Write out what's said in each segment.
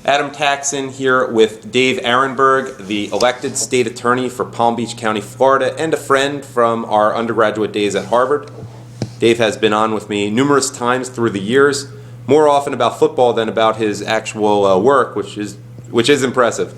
Adam Taxin here with Dave Aronberg, the elected state attorney for Palm Beach County, Florida, and a friend from our undergraduate days at Harvard. Dave has been on with me numerous times through the years, more often about football than about his actual work, which is impressive.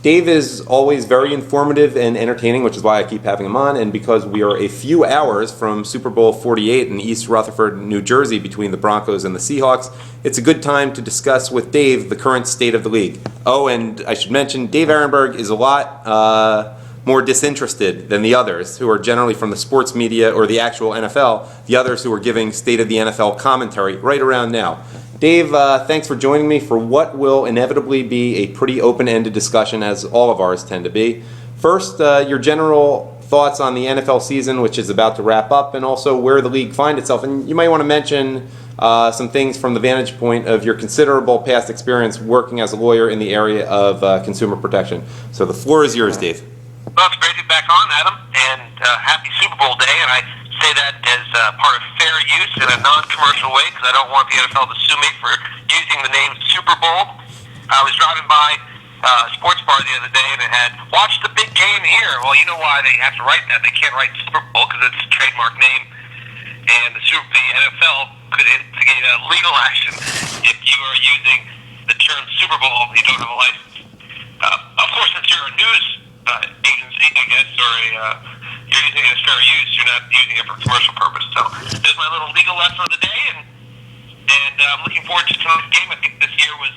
Dave is always very informative and entertaining, which is why I keep having him on, and because we are a few hours from Super Bowl XLVIII in East Rutherford, New Jersey, between the Broncos and the Seahawks, it's a good time to discuss with Dave the current state of the league. Oh, and I should mention, Dave Aronberg is a lot more disinterested than the others, who are generally from the sports media or the actual NFL, the others who are giving State of the NFL commentary right around now. Dave, thanks for joining me for what will inevitably be a pretty open-ended discussion, as all of ours tend to be. First, your general thoughts on the NFL season, which is about to wrap up, and also where the league finds itself. And you might want to mention some things from the vantage point of your considerable past experience working as a lawyer in the area of consumer protection. So the floor is yours, Dave. Well, it's great to be back on, Adam, and happy Super Bowl day, and I say that as part of fair use in a non-commercial way, because I don't want the NFL to sue me for using the name Super Bowl. I was driving by a sports bar the other day, and it had, "Watch the big game here." Well, you know why they have to write that. They can't write Super Bowl because it's a trademark name, and the NFL could instigate a legal action if you are using the term Super Bowl and you don't have a license. Of course, since you're a news agency, I guess, or you're using it as fair use, you're not using it for commercial purpose. So there's my little legal lesson of the day, and I'm looking forward to tonight's game. I think this year was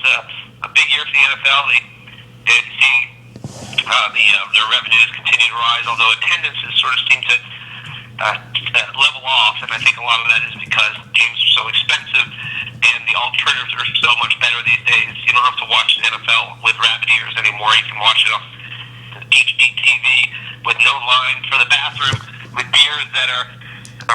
a big year for the NFL. They did see their revenues continue to rise, although attendance has sort of seemed to level off, and I think a lot of that is because games are so expensive and the alternatives are so much better these days. You don't have to watch the NFL with rabbit ears anymore. You can watch it off HD TV with no line for the bathroom, with beers that are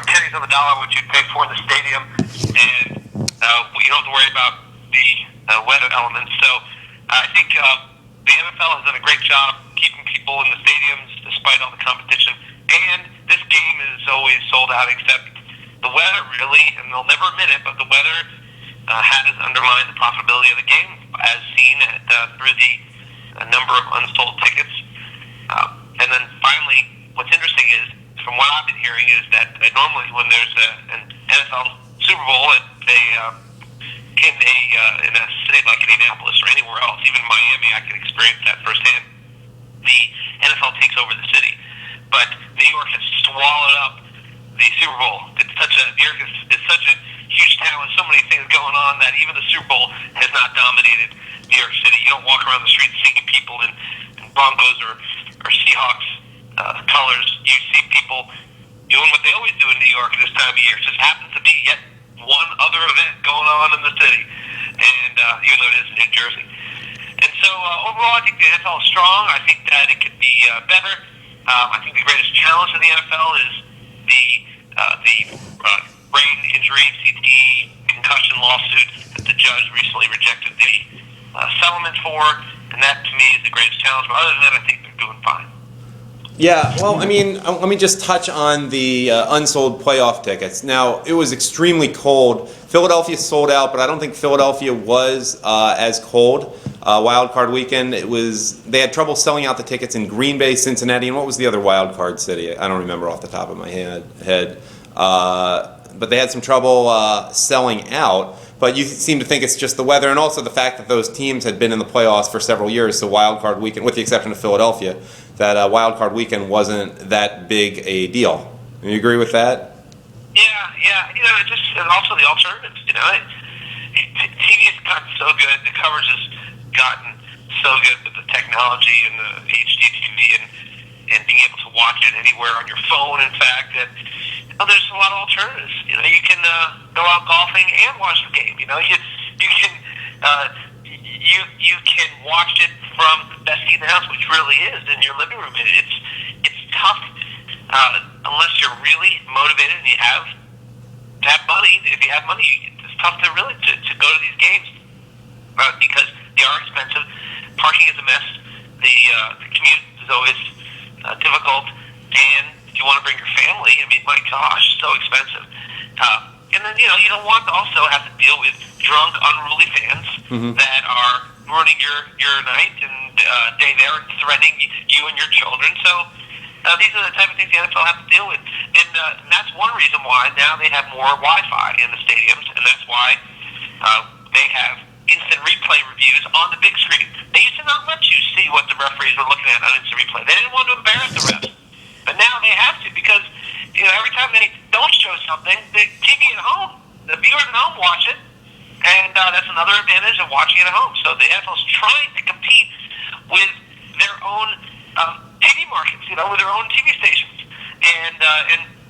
pennies on the dollar, which you'd pay for in the stadium, and you don't have to worry about the weather elements. So I think the NFL has done a great job keeping people in the stadiums despite all the competition, and this game is always sold out except the weather, really, and they'll never admit it, but the weather has undermined the profitability of the game, as seen through the number of unsold tickets. And then finally, what's interesting is, from what I've been hearing, is that normally when there's an NFL Super Bowl, in a city like Indianapolis or anywhere else, even Miami, I can experience that firsthand. The NFL takes over the city, but New York has swallowed up the Super Bowl. New York is such a huge town with so many things going on that even the Super Bowl has not dominated New York City. You don't walk around the streets seeing people in Broncos or Seahawks colors. You see people doing what they always do in New York at this time of year. It just happens to be yet one other event going on in the city, and even though it is in New Jersey. And so overall, I think the NFL is strong. I think that it could be better. I think the greatest challenge in the NFL is the brain injury, CTE, concussion lawsuit that the judge recently rejected the settlement for, and that to me is the greatest challenge. But other than that, I think they're doing fine. Yeah, well, I mean, let me just touch on the unsold playoff tickets. Now, it was extremely cold. Philadelphia sold out, but I don't think Philadelphia was as cold. Wild card weekend, they had trouble selling out the tickets in Green Bay, Cincinnati, and what was the other wild card city? I don't remember off the top of my head. But they had some trouble selling out. But you seem to think it's just the weather, and also the fact that those teams had been in the playoffs for several years, so wild card weekend, with the exception of Philadelphia, that wild card weekend wasn't that big a deal. Do you agree with that? Yeah. And also the alternatives. TV has gotten so good, the coverage has gotten so good with the technology and the HD TV and being able to watch it anywhere on your phone. In fact, that there's a lot of alternatives. You can go out golfing and watch the game. You can watch it from the best seat in the house, which really is in your living room. It's tough unless you're really motivated and you have money. If you have money, it's tough to go to these games because they are expensive. Parking is a mess. The commute is always difficult, and if you want to bring your family, I mean, my gosh, so expensive. And then you don't want to also have to deal with drunk, unruly fans that are ruining your night, and they're threatening you and your children. So these are the type of things the NFL have to deal with, and that's one reason why now they have more Wi-Fi in the stadiums, and that's why they have instant replay reviews on the big screen. They used to not let you see what the referees were looking at on instant replay. They didn't want to embarrass the refs, but now they have to, because every time they don't show something, the TV at home, the viewers at home watch it, and that's another advantage of watching it at home. So the NFL is trying to compete with their own TV markets, with their own TV stations, and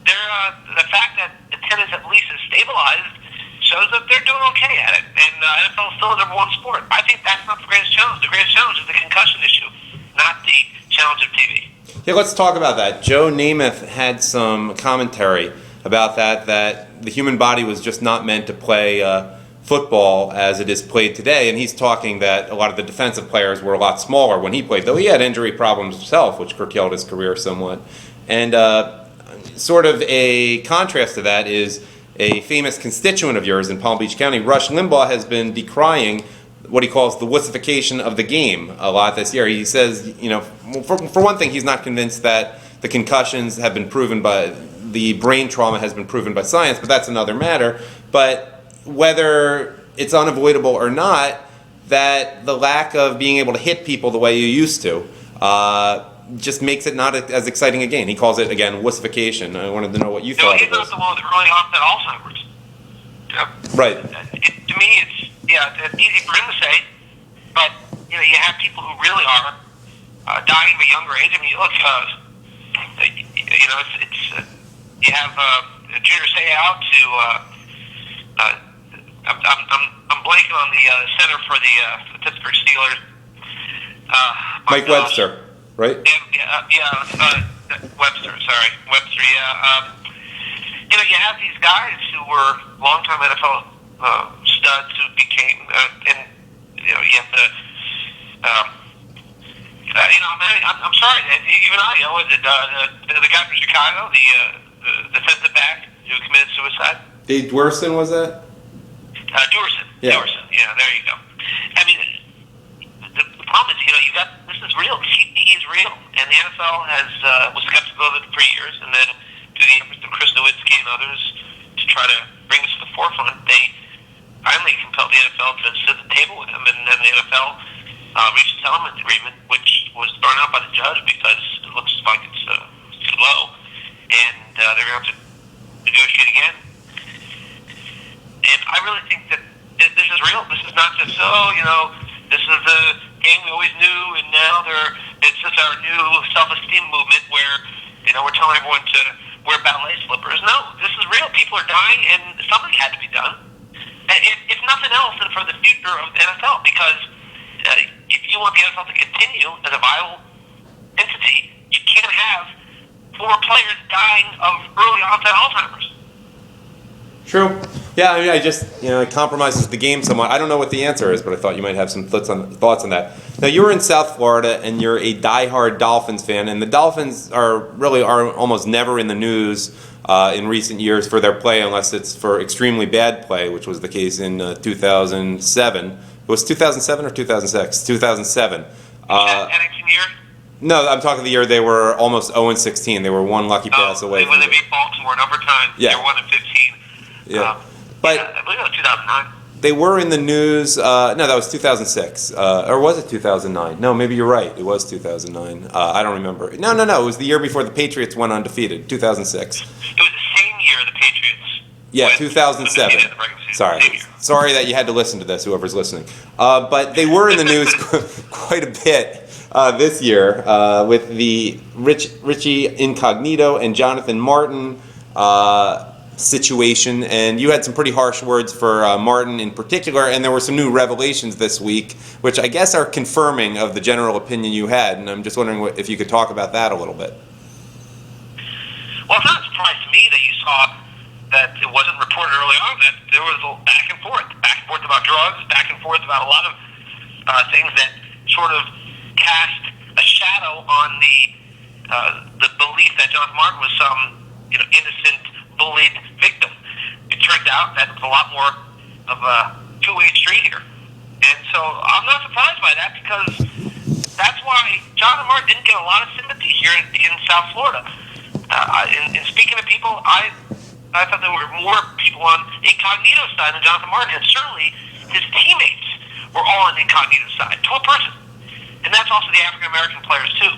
the fact that attendance at least is stabilized shows that they're doing okay at it, and NFL is still the number one sport. I think that's not the greatest challenge. The greatest challenge is the concussion issue, not the challenge of TV. Yeah, let's talk about that. Joe Namath had some commentary about that the human body was just not meant to play football as it is played today, and he's talking that a lot of the defensive players were a lot smaller when he played, though he had injury problems himself, which curtailed his career somewhat. And sort of a contrast to that is a famous constituent of yours in Palm Beach County, Rush Limbaugh, has been decrying what he calls the wussification of the game a lot this year. He says, for one thing, he's not convinced that the concussions have been proven by, the brain trauma has been proven by science, but that's another matter. But whether it's unavoidable or not, that the lack of being able to hit people the way you used to just makes it not as exciting a game. He calls it, again, wussification. I wanted to know what you thought of this. He's not the one with early onset Alzheimer's. Right. To me, it's easy for him to say, but you have people who really are dying at a younger age. I mean, look, you have Junior Seau to I'm blanking on the center for the Pittsburgh Steelers. Mike Webster. Right? Webster. Sorry, Webster. Yeah. You have these guys who were longtime NFL studs who became, and you have to. I'm sorry. Even was it the guy from Chicago, the defensive back who committed suicide? Dave Dwerson, was that? Dwerson. Yeah. Dwerson. Yeah. There you go. I mean, the problem is, this is real. CTE is real, and the NFL was skeptical of it for years, and then through the efforts of Chris Nowitzki and others to try to bring this to the forefront, they finally compelled the NFL to sit at the table with them, and then the NFL reached a settlement agreement, which was thrown out by the judge because it looks like it's too low, and they're going to have to negotiate again. And I really think that this is real. This is not just, this is the game we always knew, and now it's just our new self-esteem movement where, we're telling everyone to wear ballet slippers. No, this is real. People are dying, and something had to be done. And if nothing else, then for the future of the NFL, because if you want the NFL to continue as a viable entity, you can't have 4 players dying of early onset Alzheimer's. True. Yeah, I mean, it compromises the game somewhat. I don't know what the answer is, but I thought you might have some thoughts on that. Now, you're in South Florida, and you're a diehard Dolphins fan, and the Dolphins are almost never in the news in recent years for their play, unless it's for extremely bad play, which was the case in 2007. It was 2007 or 2006? 2007. Ennington year? No, I'm talking the year they were almost 0-16. They were one lucky pass away. When they beat Baltimore in overtime, yeah. They were 1-15. Yeah. But I believe it was 2009. They were in the news. No, that was 2006. Or was it 2009? No, maybe you're right. It was 2009. I don't remember. No. It was the year before the Patriots went undefeated. 2006. It was the same year the Patriots. Yeah, 2007. Sorry that you had to listen to this, whoever's listening. But they were in the news quite a bit this year with the Richie Incognito and Jonathan Martin situation, and you had some pretty harsh words for Martin in particular, and there were some new revelations this week, which I guess are confirming of the general opinion you had, and I'm just wondering if you could talk about that a little bit. Well, it's not a surprise to me that you saw that it wasn't reported early on that there was a back and forth about drugs, back and forth about a lot of things that sort of cast a shadow on the belief that Jonathan Martin was some innocent, bullied victim. It turns out that it was a lot more of a two-way street here. And so I'm not surprised by that because that's why Jonathan Martin didn't get a lot of sympathy here in South Florida. In speaking to people, I thought there were more people on Incognito's side than Jonathan Martin, and certainly his teammates were all on Incognito's side, to a person. And that's also the African American players too.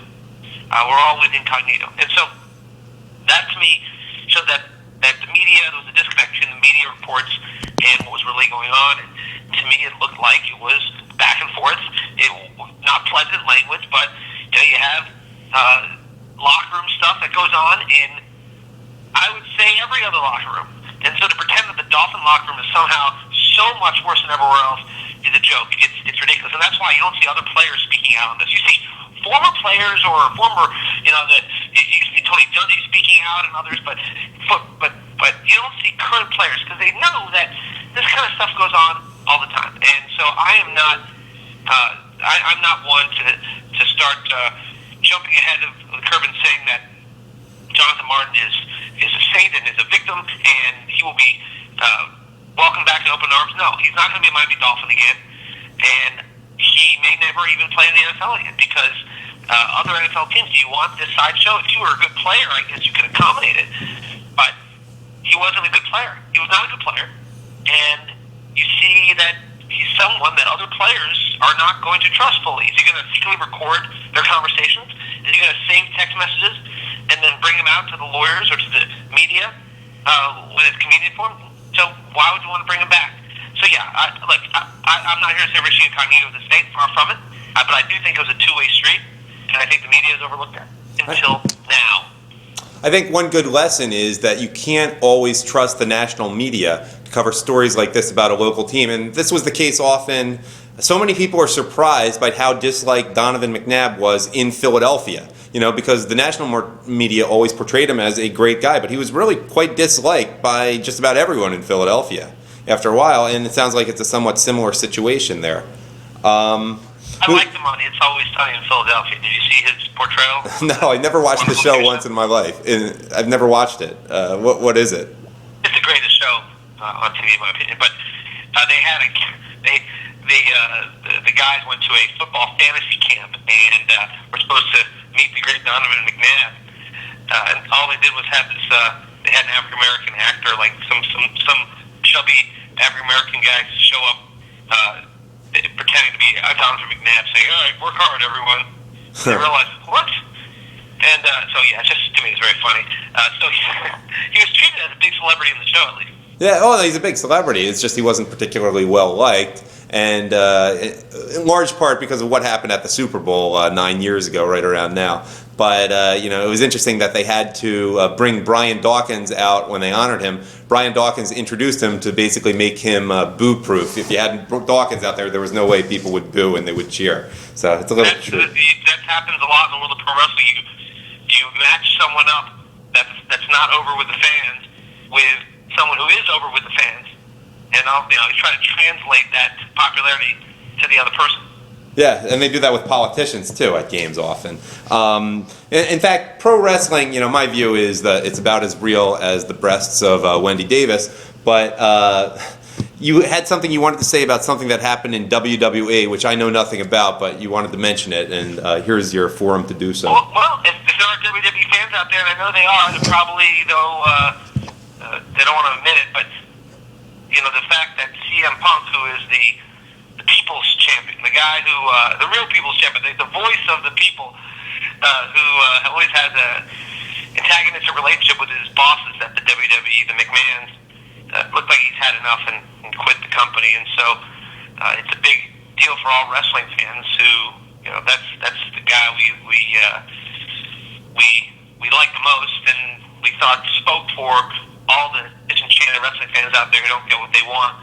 We're all with Incognito, and so that to me showed that the media, there was a disconnect between the media reports and what was really going on. And to me, it looked like it was back and forth. Not pleasant language, but you have locker room stuff that goes on in, I would say, every other locker room. And so to pretend that the Dolphin locker room is somehow so much worse than everywhere else is a joke. It's ridiculous, and that's why you don't see other players speaking out on this. You see former players or former, you see Tony Dungy speaking out and others, but you don't see current players because they know that this kind of stuff goes on all the time. And so I'm not one to start jumping ahead of the curve and saying that Jonathan Martin is a saint and is a victim and he will be welcomed back in open arms. No, he's not going to be a Miami Dolphin again, and he may never even play in the NFL again because other NFL teams, do you want this sideshow? If you were a good player, I guess you could accommodate it, but he wasn't a good player. He was not a good player, and you see that he's someone that other players are not going to trust fully. Is he going to secretly record their conversations? Is he going to save text messages and then bring them out to the lawyers or to the media when it's convenient for him? So why would you want to bring him back? So yeah, I'm not here to say Richie Incognito was a state, far from it, but I do think it was a two-way street, and I think the media has overlooked that until now. I think one good lesson is that you can't always trust the national media to cover stories like this about a local team. And this was the case often. So many people are surprised by how disliked Donovan McNabb was in Philadelphia, because the national media always portrayed him as a great guy, but he was really quite disliked by just about everyone in Philadelphia after a while, and it sounds like it's a somewhat similar situation there. I like him on It's Always Sunny in Philadelphia. Did you see his portrayal? No, I never watched the show once in my life. I've never watched it. What is it? It's the greatest show on TV, in my opinion. But they had the guys went to a football fantasy camp and were supposed to meet the great Donovan McNabb. And all they did was have this. They had an African American actor, like some chubby African American guy, show up. Pretending to be Donovan McNabb, saying, "All right, work hard, everyone." They realized what? And so yeah, just to me, it's very funny. So he was treated as a big celebrity in the show, at least. Yeah, he's a big celebrity. It's just he wasn't particularly well liked, and in large part because of what happened at the Super Bowl 9 years ago, right around now. But it was interesting that they had to bring Brian Dawkins out when they honored him. Brian Dawkins introduced him to basically make him boo-proof. If you had Dawkins out there was no way people would boo and they would cheer. So it's a little true. That happens a lot in the world of pro wrestling. You match someone up that's not over with the fans with someone who is over with the fans, and you try to translate that popularity to the other person. Yeah, and they do that with politicians too at games often. In fact, pro wrestling, my view is that it's about as real as the breasts of Wendy Davis. But you had something you wanted to say about something that happened in WWE, which I know nothing about, but you wanted to mention it, and here's your forum to do so. Well, if there are WWE fans out there, and I know they are, they're probably, they don't want to admit it, but the fact that CM Punk, who is the people's champion, the guy who, the real people's champion, the voice of the people, who always has a antagonistic relationship with his bosses at the WWE, the McMahons, looked like he's had enough and quit the company. And so it's a big deal for all wrestling fans who, that's the guy we like the most, and we thought spoke for all the disenchanted wrestling fans out there who don't get what they want.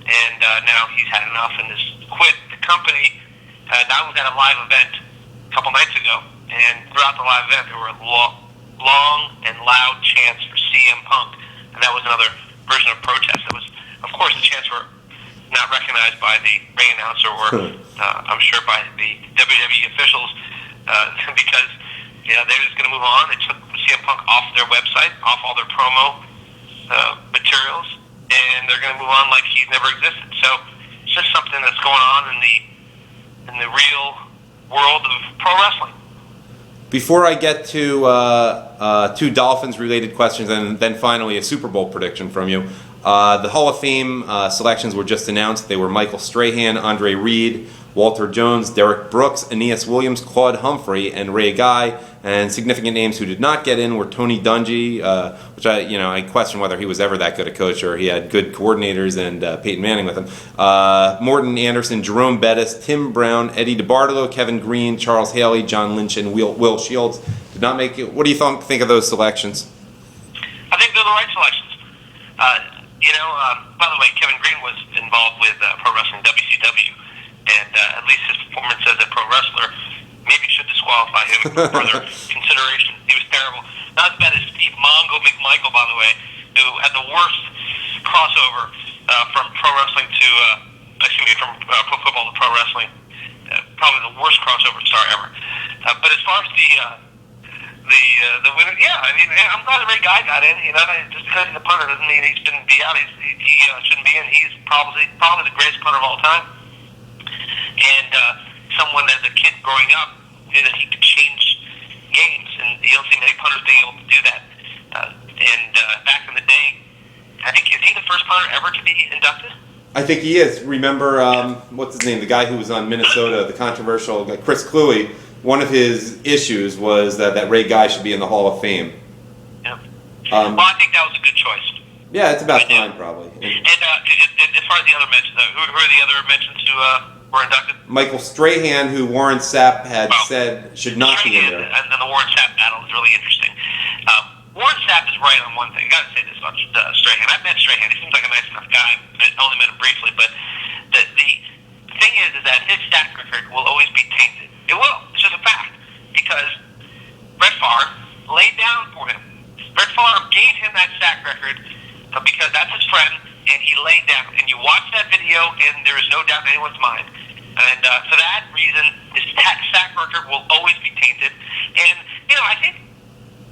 And now he's had enough and has quit the company. I was at a live event a couple nights ago, and throughout the live event there were long and loud chants for CM Punk, and that was another version of protest. It was, of course, the chants were not recognized by the ring announcer or I'm sure by the WWE officials because they're just going to move on. They took CM Punk off their website, off all their promo materials, and they're going to move on like he's never existed. So just something that's going on in the real world of pro wrestling. Before I get to two Dolphins-related questions and then finally a Super Bowl prediction from you, the Hall of Fame selections were just announced. They were Michael Strahan, Andre Reed, Walter Jones, Derek Brooks, Aeneas Williams, Claude Humphrey, and Ray Guy. And significant names who did not get in were Tony Dungy, which I question whether he was ever that good a coach or he had good coordinators, and Peyton Manning with him. Morton Anderson, Jerome Bettis, Tim Brown, Eddie DeBartolo, Kevin Green, Charles Haley, John Lynch, and Will Shields did not make it. What do you think of those selections? I think they're the right selections. By the way, Kevin Green was involved with Pro Wrestling WCW, and at least his performance as a pro wrestler maybe should disqualify him for further consideration. He was terrible. Not as bad as Steve Mongo McMichael, by the way, who had the worst crossover from pro wrestling to, from pro football to pro wrestling. Probably the worst crossover star ever. But as far as the winner, yeah, I mean, I'm glad the Ray Guy got in. Just because he's a punter doesn't mean he shouldn't be out. He shouldn't be in. He's probably the greatest punter of all time. And someone as a kid growing up knew that he could change games, and you don't see many punters being able to do that. Back in the day, I think, is he the first punter ever to be inducted? I think he is. Remember, what's his name? The guy who was on Minnesota, the controversial guy, Chris Cluey. One of his issues was that Ray Guy should be in the Hall of Fame. Yeah. Well, I think that was a good choice. Yeah, it's about time, probably. And as far as the other mentions, who are the other mentions who were inducted? Michael Strahan, who Warren Sapp had said should not be in there. And the Warren Sapp battle is really interesting. Warren Sapp is right on one thing. I got to say this about Strahan. I've met Strahan. He seems like a nice enough guy. I only met him briefly, but the thing is that his sack record will always be tainted. It will. It's just a fact. Because Brett Favre laid down for him. Brett Favre gave him that sack record because that's his friend, and he laid down. And you watch that video, and there is no doubt in anyone's mind. And for that reason, his sack record will always be tainted. And, I think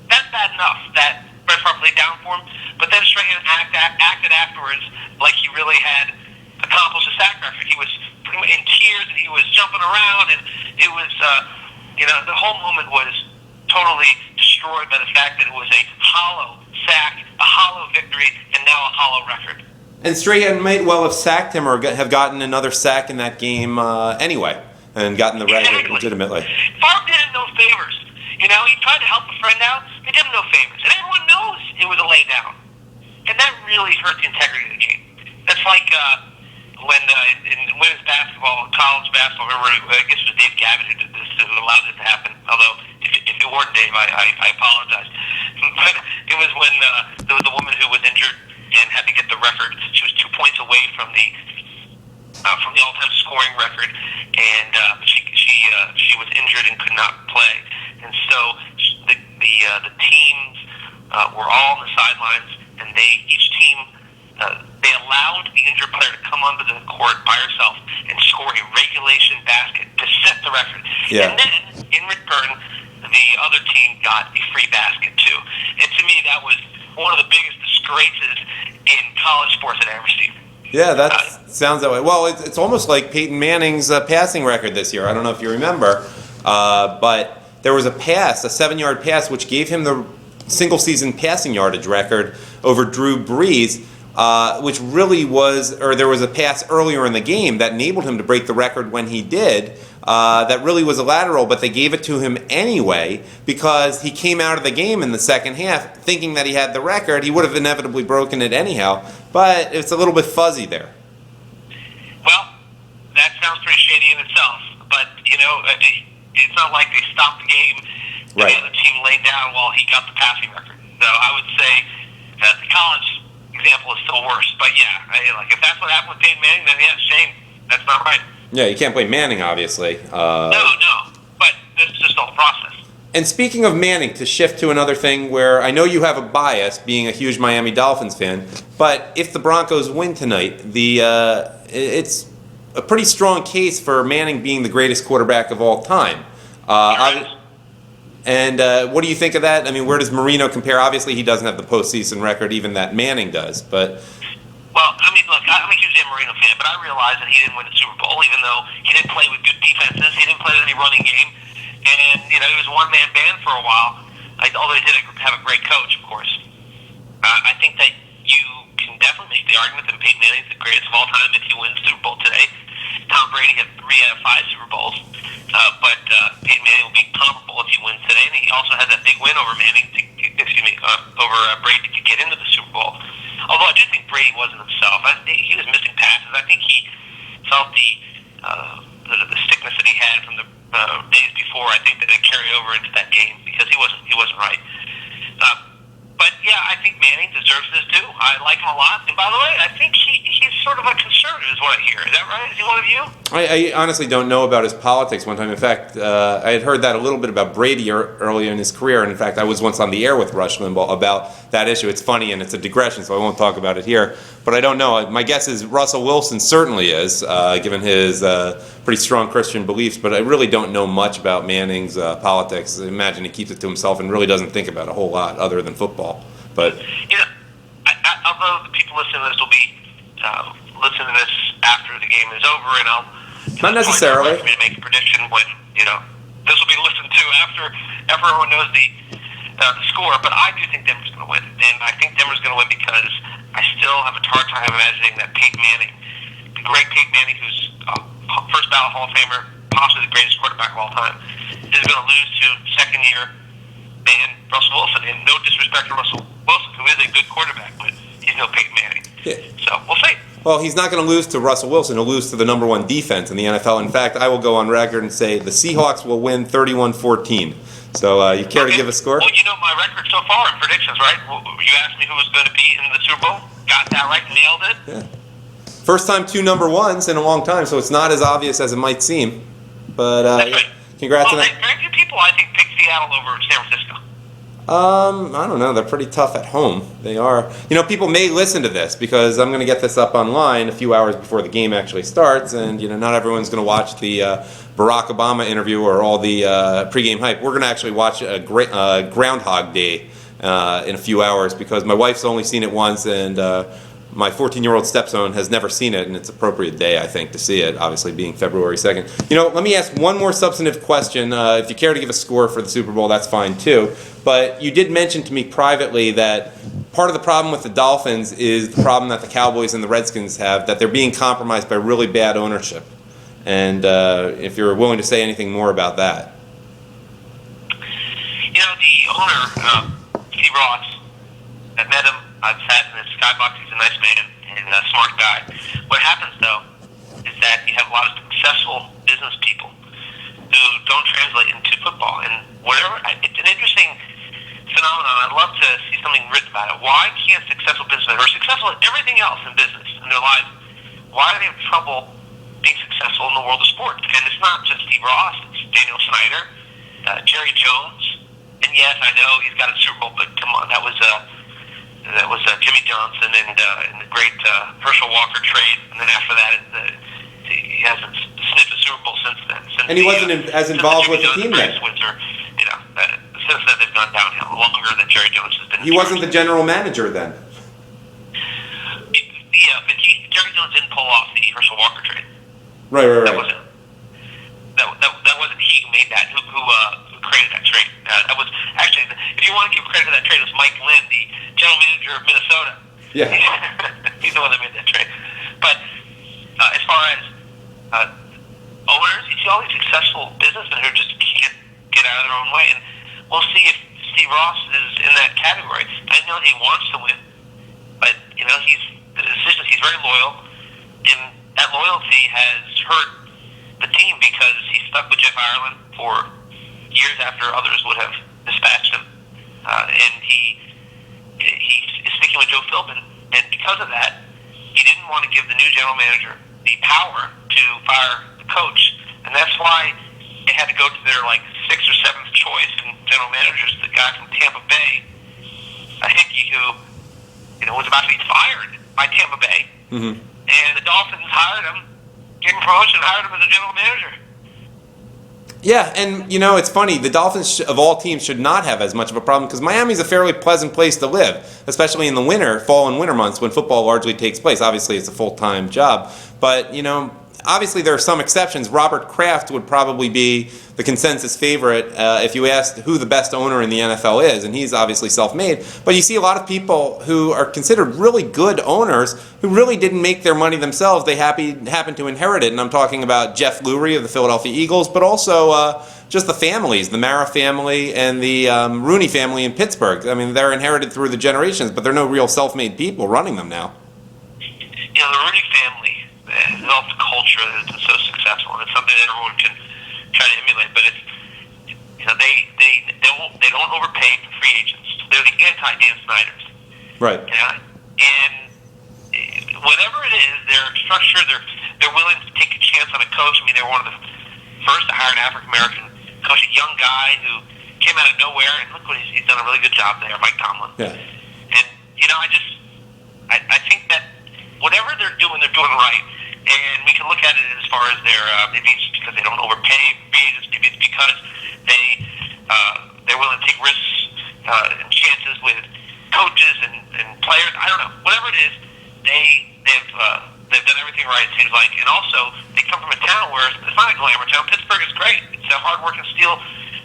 that's bad enough that Brett Favre laid down for him, but then Strahan acted afterwards like he really had accomplished a sack record. He was in tears, and he was jumping around, and it was, the whole moment was totally destroyed by the fact that it was a hollow sack, a hollow victory, and now a hollow record. And Strahan might well have sacked him or have gotten another sack in that game anyway, and gotten the record legitimately. Favre did him no favors. He tried to help a friend out. He did him no favors. And everyone knows it was a lay down. And that really hurt the integrity of the game. That's like when in women's basketball, college basketball, I guess it was Dave Gavitt who did this, who allowed this to happen. Although, if it weren't Dave, I apologize. But it was when there was a woman who was injured and had to get the record. She was 2 points away from the all-time scoring record, and she was injured and could not play. And so the teams were all on the sidelines, and each team they allowed the injured player to come onto the court by herself and score a regulation basket to set the record. Yeah. And then in return, the other team got a free basket too. And to me, that was one of the biggest disgraces in college sports I've ever seen. Yeah, that sounds that way. Well, it's almost like Peyton Manning's passing record this year. I don't know if you remember, but there was a 7-yard pass, which gave him the single-season passing yardage record over Drew Brees, which really there was a pass earlier in the game that enabled him to break the record when he did. That really was a lateral, but they gave it to him anyway because he came out of the game in the second half thinking that he had the record. He would have inevitably broken it anyhow, but it's a little bit fuzzy there. Well, that sounds pretty shady in itself, but, it's not like they stopped the game and Right. the other team laid down while he got the passing record. So I would say that the college example is still worse. But, yeah, if that's what happened with Peyton Manning, then, yeah, shame. That's not right. Yeah, you can't blame Manning, obviously. No, but it's just the whole process. And speaking of Manning, to shift to another thing where I know you have a bias, being a huge Miami Dolphins fan, but if the Broncos win tonight, it's a pretty strong case for Manning being the greatest quarterback of all time. And what do you think of that? I mean, where does Marino compare? Obviously, he doesn't have the postseason record even that Manning does, but... Well, I mean, look, I'm a huge Dan Marino fan, but I realize that he didn't win the Super Bowl, even though he didn't play with good defenses. He didn't play with any running game. And, he was a one-man band for a while, although he did have a great coach, of course. I think that you can definitely make the argument that Peyton Manning is the greatest of all time if he wins the Super Bowl today. Tom Brady had 3 out of 5 Super Bowls, but Peyton Manning will be comparable if he wins today. And he also has that big win over over Brady to get into the Super Bowl. Although I do think Brady wasn't himself. He was missing passes. I think he felt the sickness that he had from the days before. I think that it carried over into that game because he wasn't right. But yeah, I think Manning deserves this too. I like him a lot. And by the way, I think he's sort of a conservative, is what I hear. Is that right? Is he one of you? I honestly don't know about his politics one time. In fact, I had heard that a little bit about Brady earlier in his career. And in fact, I was once on the air with Rush Limbaugh about that issue. It's funny and it's a digression, so I won't talk about it here. But I don't know. My guess is Russell Wilson certainly is, given his pretty strong Christian beliefs. But I really don't know much about Manning's politics. I imagine he keeps it to himself and really doesn't think about a whole lot other than football. But although the people listening to this will be listening to this after the game is over, and I'll not necessarily. For me to make a prediction when this will be listened to after everyone knows the score. But I do think Denver's going to win, and I think Denver's going to win because I still have a hard time imagining that Peyton Manning, the great Peyton Manning, who's first ballot Hall of Famer, possibly the greatest quarterback of all time, is going to lose to second-year man Russell Wilson. And no disrespect to Russell Wilson, who is a good quarterback, but he's no Peyton Manning. Yeah. So we'll see. Well, he's not going to lose to Russell Wilson. He'll lose to the number 1 defense in the NFL. In fact, I will go on record and say the Seahawks will win 31-14. So you care to give a score? Well, my record so far in predictions, right? You asked me who was going to be in the Super Bowl. Got that right, nailed it. Yeah. First time 2 number 1s in a long time, so it's not as obvious as it might seem. But that's right. Congrats on that. Very few people, I think, picked Seattle over San Francisco. I don't know. They're pretty tough at home. They are. People may listen to this because I'm going to get this up online a few hours before the game actually starts, and not everyone's going to watch the Barack Obama interview or all the pregame hype. We're going to actually watch a Groundhog Day in a few hours because my wife's only seen it once, and my 14-year-old stepson has never seen it, and it's appropriate day, I think, to see it, obviously being February 2nd. Let me ask one more substantive question. If you care to give a score for the Super Bowl, that's fine, too. But you did mention to me privately that part of the problem with the Dolphins is the problem that the Cowboys and the Redskins have, that they're being compromised by really bad ownership. And if you're willing to say anything more about that. The owner, Steve Ross, I met him. I've sat in his skybox. He's a nice man and a smart guy. What happens, though, is that you have a lot of successful business people who don't translate into football. And it's an interesting phenomenon. I'd love to see something written about it. Why can't successful businessmen, who are successful in everything else in business in their lives, why do they have trouble being successful in the world of sports? And it's not just Steve Ross. It's Daniel Snyder, Jerry Jones. And yes, I know he's got a Super Bowl, but come on, that was Jimmy Johnson and the great Herschel Walker trade. And then after that, he hasn't sniffed a Super Bowl since then. And he wasn't as involved with the team then. Since then, they've gone downhill longer than Jerry Jones has been. He wasn't the general manager then. Yeah, but Jerry Jones didn't pull off the Herschel Walker trade. Right. That wasn't he who made that. Who created that trade? That was actually, if you want to give credit to that trade, it was Mike Lynn, the general manager of Minnesota. Yeah. He's the one that made that trade. But as far as owners, you see all these successful businessmen who just can't get out of their own way. And we'll see if Steve Ross is in that category. I know he wants to win, but he's very loyal, and that loyalty has hurt the team because he stuck with Jeff Ireland for years after others would have dispatched him, and he is sticking with Joe Philbin, and because of that, he didn't want to give the new general manager the power to fire the coach, and that's why they had to go to their 6th or 7th choice in general managers, the guy from Tampa Bay, a Hickey, who was about to be fired by Tampa Bay, and the Dolphins hired him, gave him promotion, hired him as a general manager. Yeah, and it's funny. The Dolphins of all teams should not have as much of a problem because Miami's a fairly pleasant place to live, especially in the winter, fall and winter months when football largely takes place. Obviously, it's a full-time job, but obviously there are some exceptions. Robert Kraft would probably be the consensus favorite if you asked who the best owner in the NFL is, and he's obviously self-made. But you see a lot of people who are considered really good owners who really didn't make their money themselves. They happen to inherit it, and I'm talking about Jeff Lurie of the Philadelphia Eagles, but also just the families, the Mara family and the Rooney family in Pittsburgh. I mean, they're inherited through the generations, but they're no real self-made people running them now. The Rooney family developed a culture that has been so successful, and it's something that everyone can try to emulate. But it's they don't overpay for free agents. They're the anti-Dan Snyders, right? And whatever it is, their structure, they're willing to take a chance on a coach. I mean, they were one of the first to hire an African American coach, a young guy who came out of nowhere, and look what he's done a really good job there, Mike Tomlin. Yeah. And I think that whatever they're doing right. And we can look at it as far as their maybe it's because they don't overpay free agents, maybe it's because they're willing to take risks and chances with coaches and players. I don't know. Whatever it is, they've done everything right. It seems like, and also they come from a town where it's not a glamour town. Pittsburgh is great. It's a hard-working steel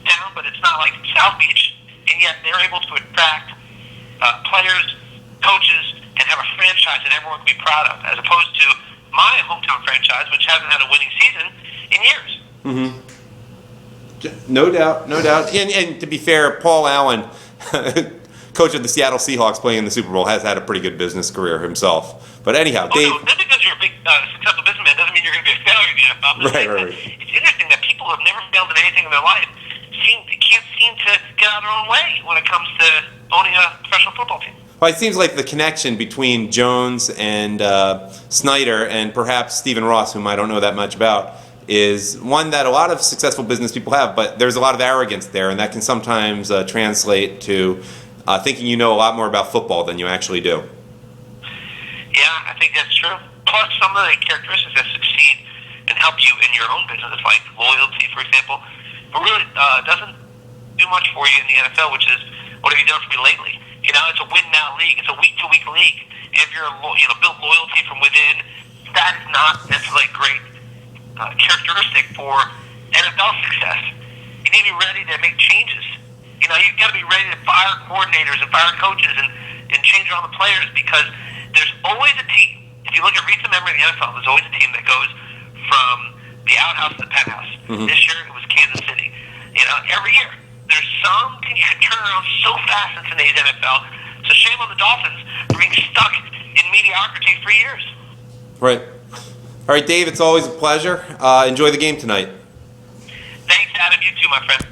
town, but it's not like South Beach. And yet they're able to attract players, coaches, and have a franchise that everyone can be proud of, as opposed to my hometown franchise, which hasn't had a winning season in years. Mm-hmm. No doubt. And to be fair, Paul Allen, coach of the Seattle Seahawks playing in the Super Bowl, has had a pretty good business career himself. But anyhow, Dave... No, just because you're a big successful businessman doesn't mean you're going to be a failure in the NFL. Right. It's interesting that people who have never failed in anything in their life can't seem to get out of their own way when it comes to owning a professional football team. Well, it seems like the connection between Jones and Snyder and perhaps Stephen Ross, whom I don't know that much about, is one that a lot of successful business people have, but there's a lot of arrogance there, and that can sometimes translate to thinking you know a lot more about football than you actually do. Yeah, I think that's true. Plus, some of the characteristics that succeed and help you in your own business, like loyalty, for example, but really doesn't do much for you in the NFL, which is, what have you done for me lately? It's a win-now league. It's a week-to-week league. And if you're build loyalty from within, that is not necessarily a great characteristic for NFL success. You need to be ready to make changes. You've got to be ready to fire coordinators and fire coaches and change around the players, because there's always a team. If you look at recent memory in the NFL, there's always a team that goes from the outhouse to the penthouse. Mm-hmm. This year it was Kansas City. Every year there's something you can turn around so fast in today's NFL. So shame on the Dolphins for being stuck in mediocrity for years. Right. All right, Dave, it's always a pleasure. Enjoy the game tonight. Thanks, Adam. You too, my friend.